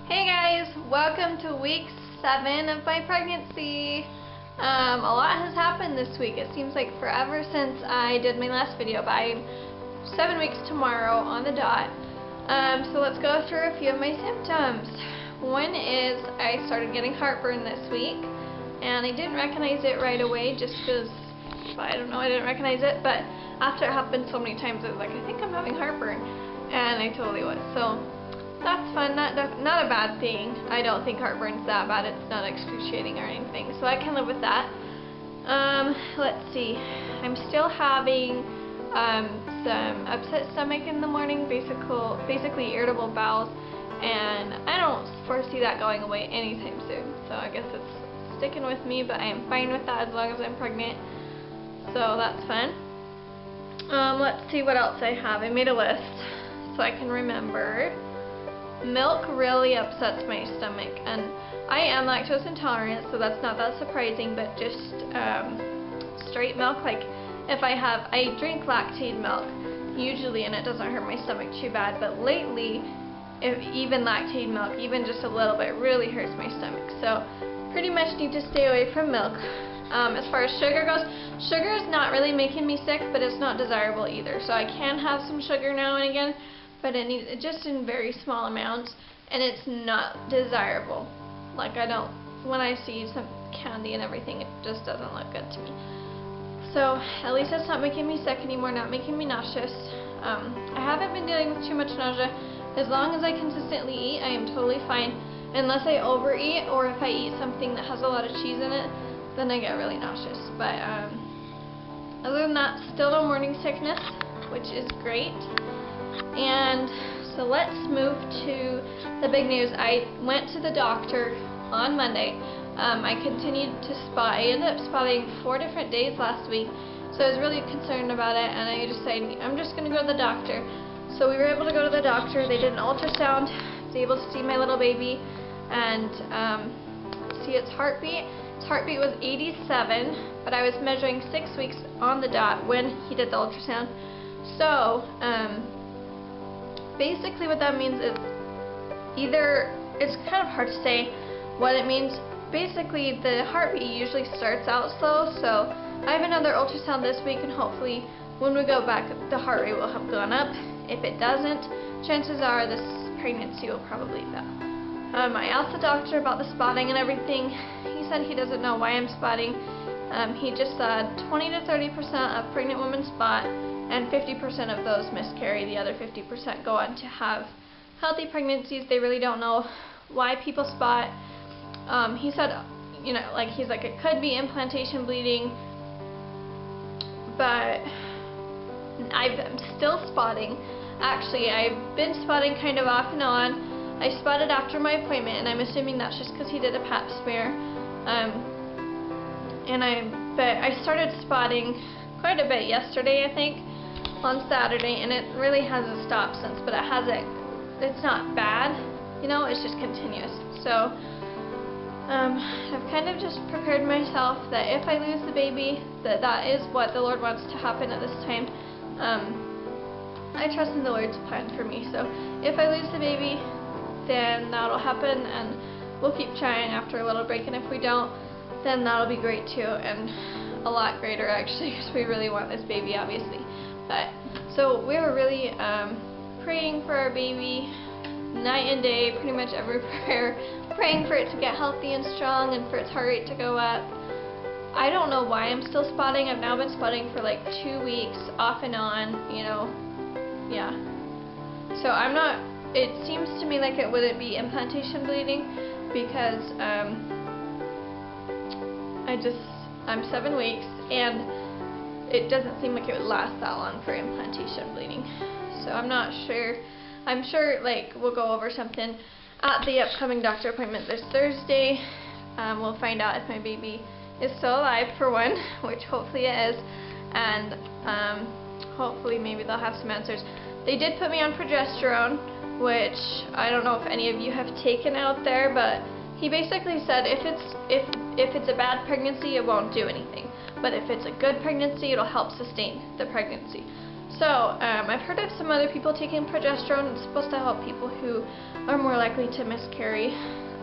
Hey guys, welcome to week 7 of my pregnancy. A lot has happened this week. It seems like forever since I did my last video, but I'm 7 weeks tomorrow on the dot. So let's go through a few of my symptoms. One is I started getting heartburn this week, and I didn't recognize it right away just because, I don't know, I didn't recognize it, but after it happened so many times I was like, I think I'm having heartburn, and I totally was. So that's fun, not a bad thing. I don't think heartburn's that bad. It's not excruciating or anything, so I can live with that. Let's see. I'm still having some upset stomach in the morning, basically irritable bowels, and I don't foresee that going away anytime soon. So I guess it's sticking with me, but I am fine with that as long as I'm pregnant. So that's fun. Let's see what else I have. I made a list so I can remember. Milk really upsets my stomach, and I am lactose intolerant, so that's not that surprising, but just straight milk, like if I drink lactated milk usually, and it doesn't hurt my stomach too bad, but lately, if even lactated milk, even just a little bit, really hurts my stomach, so pretty much need to stay away from milk. As far as sugar goes, sugar is not really making me sick, but it's not desirable either, so I can have some sugar now and again, but just in very small amounts, and it's not desirable. Like, when I see some candy and everything, it just doesn't look good to me. So at least it's not making me sick anymore, not making me nauseous. I haven't been dealing with too much nausea. As long as I consistently eat, I am totally fine, unless I overeat, or if I eat something that has a lot of cheese in it, then I get really nauseous. But other than that, still no morning sickness, which is great. And so let's move to the big news. I went to the doctor on Monday. I continued to spot. I ended up spotting 4 different days last week, so I was really concerned about it, and I decided I'm just going to go to the doctor. So we were able to go to the doctor. They did an ultrasound. I was able to see my little baby and see its heartbeat. Its heartbeat was 87, but I was measuring 6 weeks on the dot when he did the ultrasound. So basically what that means is it's kind of hard to say what it means. Basically, the heartbeat usually starts out slow, so I have another ultrasound this week, and hopefully when we go back, the heart rate will have gone up. If it doesn't, chances are this pregnancy will probably fail. I asked the doctor about the spotting and everything. He said he doesn't know why I'm spotting. He just said 20 to 30% of pregnant women spot, and 50% of those miscarry. The other 50% go on to have healthy pregnancies. They really don't know why people spot. He said, he's like, it could be implantation bleeding, but I'm still spotting. Actually, I've been spotting kind of off and on. I spotted after my appointment, and I'm assuming that's just because he did a pap smear. But I started spotting quite a bit yesterday, I think, on Saturday, and it really hasn't stopped since, but it's not bad, it's just continuous. So I've kind of just prepared myself that if I lose the baby, that is what the Lord wants to happen at this time. I trust in the Lord's plan for me, so if I lose the baby, then that'll happen, and we'll keep trying after a little break, and if we don't, then that'll be great too, and a lot greater actually, because we really want this baby, obviously. But so we were really praying for our baby night and day, pretty much every prayer, praying for it to get healthy and strong, and for its heart rate to go up. I don't know why I'm still spotting. I've now been spotting for like 2 weeks off and on, yeah. So it seems to me like it wouldn't be implantation bleeding, because I'm 7 weeks, and it doesn't seem like it would last that long for implantation bleeding. So I'm not sure. I'm sure we'll go over something at the upcoming doctor appointment this Thursday. We'll find out if my baby is still alive, for one, which hopefully it is, and hopefully maybe they'll have some answers. They did put me on progesterone, which I don't know if any of you have taken out there, but he basically said if it's a bad pregnancy, it won't do anything, but if it's a good pregnancy, it'll help sustain the pregnancy. So, I've heard of some other people taking progesterone. It's supposed to help people who are more likely to miscarry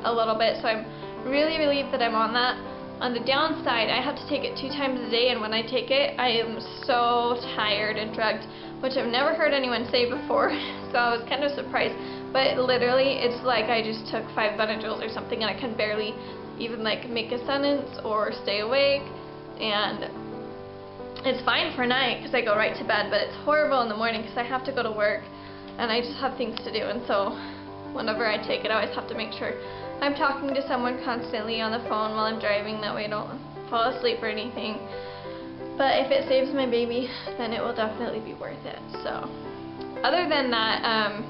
a little bit, so I'm really relieved that I'm on that. On the downside, I have to take it 2 times a day, and when I take it, I am so tired and drugged, which I've never heard anyone say before, so I was kind of surprised. But literally, it's like I just took 5 Benadryls or something, and I can barely even like make a sentence or stay awake, and it's fine for night because I go right to bed, but it's horrible in the morning because I have to go to work, and I just have things to do, and so whenever I take it, I always have to make sure I'm talking to someone constantly on the phone while I'm driving, that way I don't fall asleep or anything. But if it saves my baby, then it will definitely be worth it. So, other than that,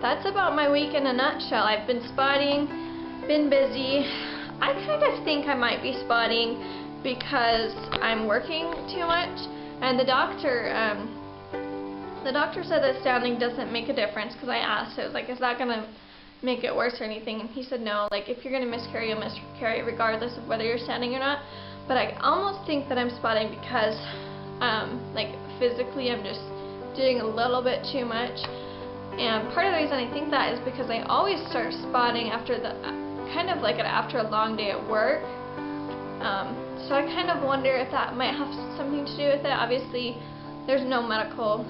that's about my week in a nutshell. I've been spotting, been busy. I kind of think I might be spotting because I'm working too much, and the doctor said that standing doesn't make a difference, because I asked, I was like, is that going to make it worse or anything, and he said no, like if you're going to miscarry, you'll miscarry regardless of whether you're standing or not. But I almost think that I'm spotting because like physically I'm just doing a little bit too much, and part of the reason I think that is because I always start spotting after the kind of like after a long day at work, so I kind of wonder if that might have something to do with it. Obviously there's no medical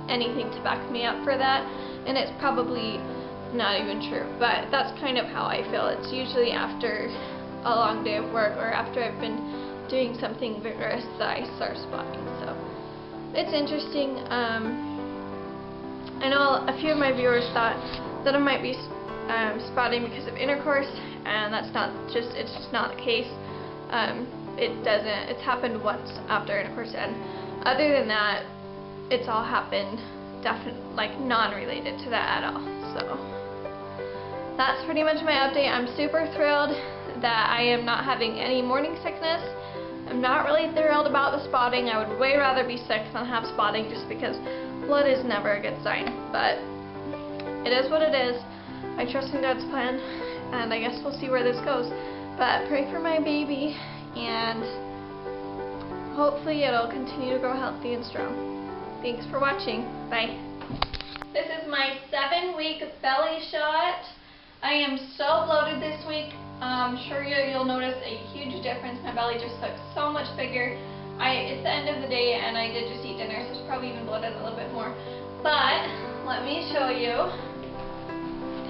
anything to back me up for that, and it's probably not even true, but that's kind of how I feel. It's usually after a long day of work or after I've been doing something vigorous that I start spotting. So it's interesting. I know a few of my viewers thought that I might be spotting because of intercourse, and it's just not the case. It's happened once after intercourse, and other than that, it's all happened like non-related to that at all. So that's pretty much my update. I'm super thrilled that I am not having any morning sickness. I'm not really thrilled about the spotting. I would way rather be sick than have spotting, just because blood is never a good sign. But it is what it is. I trust in God's plan, and I guess we'll see where this goes. But pray for my baby, and hopefully it'll continue to grow healthy and strong. Thanks for watching. Bye. This is my 7-week belly shot. I am so bloated this week. I'm sure you'll notice a huge difference. My belly just looks so much bigger. It's the end of the day, and I did just eat dinner, so it's probably even bloated a little bit more. But let me show you.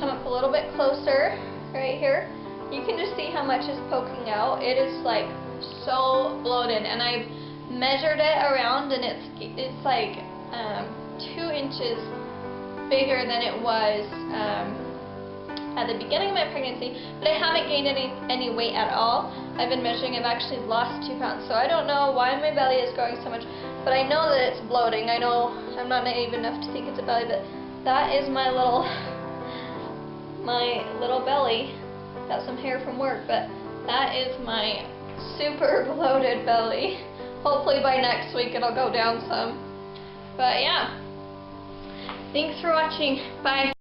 Come up a little bit closer, right here. You can just see how much is poking out. It is like so bloated, and I've measured it around, and it's like 2 inches bigger than it was at the beginning of my pregnancy, but I haven't gained any weight at all. I've been measuring, I've actually lost 2 pounds, so I don't know why my belly is growing so much, but I know that it's bloating. I know I'm not naive enough to think it's a belly, but that is my little belly. Got some hair from work, but that is my super bloated belly. Hopefully by next week it'll go down some. But yeah, thanks for watching. Bye.